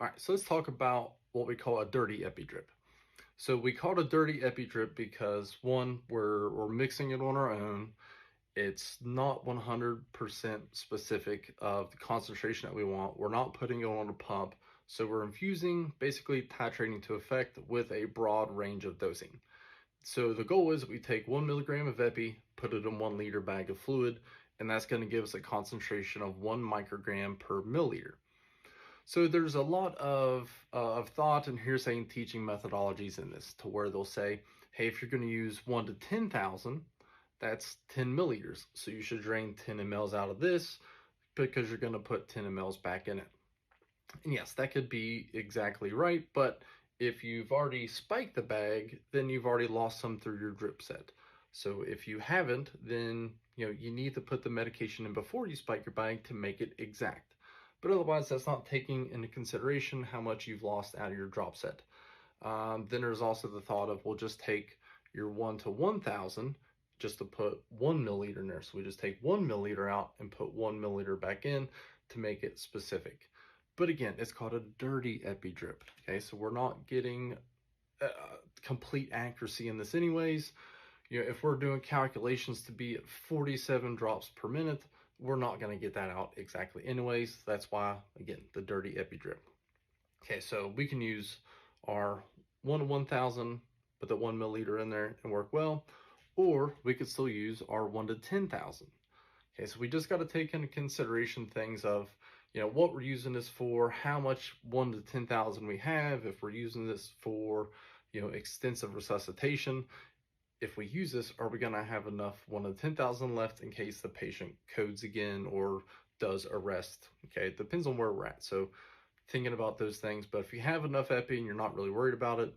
All right, so let's talk about what we call a dirty Epi Drip. So we call it a dirty Epi Drip because one, we're mixing it on our own. It's not 100% specific of the concentration that we want. We're not putting it on a pump. So we're infusing, basically titrating to effect with a broad range of dosing. So the goal is we take 1 milligram of Epi, put it in 1 liter bag of fluid, and that's going to give us a concentration of 1 microgram per milliliter. So there's a lot of thought and hearsay and teaching methodologies in this, to where they'll say, hey, if you're going to use 1 to 10,000, that's 10 milliliters. So you should drain 10 mLs out of this because you're going to put 10 mLs back in it. And yes, that could be exactly right, but if you've already spiked the bag, then you've already lost some through your drip set. So if you haven't, then you need to put the medication in before you spike your bag to make it exact. But otherwise, that's not taking into consideration how much you've lost out of your drop set. Then there's also the thought of, we'll just take your 1 to 1,000 just to put 1 milliliter in there. So we just take 1 milliliter out and put 1 milliliter back in to make it specific. But again, it's called a dirty Epi Drip. Okay, so we're not getting complete accuracy in this anyways. If we're doing calculations to be at 47 drops per minute, we're not going to get that out exactly anyways. That's why, again, the dirty Epi Drip. Okay, so we can use our 1 to 1,000, put the 1 milliliter in there and work well, or we could still use our 1 to 10,000. Okay, so we just got to take into consideration things of, what we're using this for, how much 1 to 10,000 we have, if we're using this for, extensive resuscitation. If we use this, are we going to have enough 1 to 10,000 left in case the patient codes again or does arrest? Okay, it depends on where we're at. So thinking about those things, but if you have enough Epi and you're not really worried about it,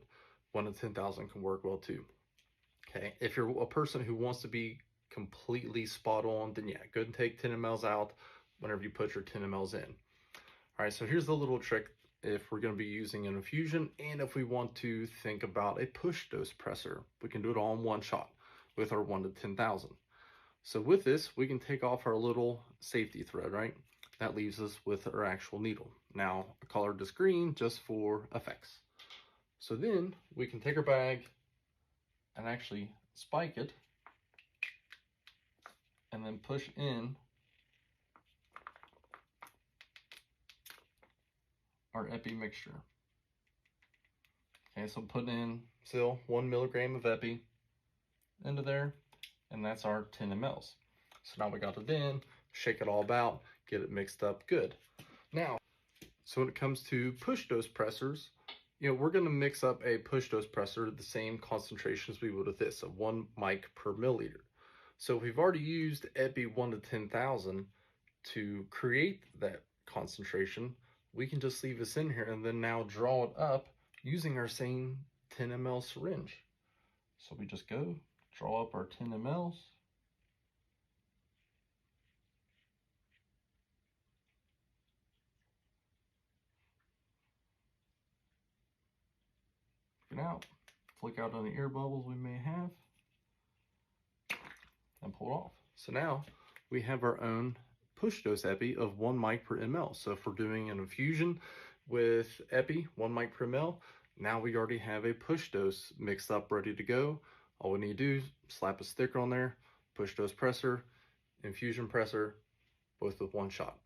1 to 10,000 can work well too. Okay, if you're a person who wants to be completely spot on, then yeah, go ahead and take 10 mLs out whenever you put your 10 mLs in. All right, so here's the little trick if we're going to be using an infusion, and if we want to think about a push dose presser, we can do it all in one shot with our 1 to 10,000. So with this, we can take off our little safety thread, right? That leaves us with our actual needle. Now, I colored this green just for effects. So then we can take our bag and actually spike it and then push in our Epi mixture. Okay, so I'm putting in still 1 milligram of Epi into there, and that's our 10 mLs. So now we got it in, shake it all about, get it mixed up good. Now, so when it comes to push dose pressers, we're going to mix up a push dose presser at the same concentration as we would with this, of 1 mic per milliliter. So if we've already used Epi 1 to 10,000 to create that concentration, we can just leave this in here and then now draw it up using our same 10 ml syringe. So we just go, draw up our 10 mLs. Get out, flick out any air bubbles we may have, and pull it off. So now we have our own push dose Epi of 1 mic per ml. So if we're doing an infusion with Epi, 1 mic per ml, now we already have a push dose mixed up, ready to go. All we need to do is slap a sticker on there, push dose presser, infusion presser, both with one shot.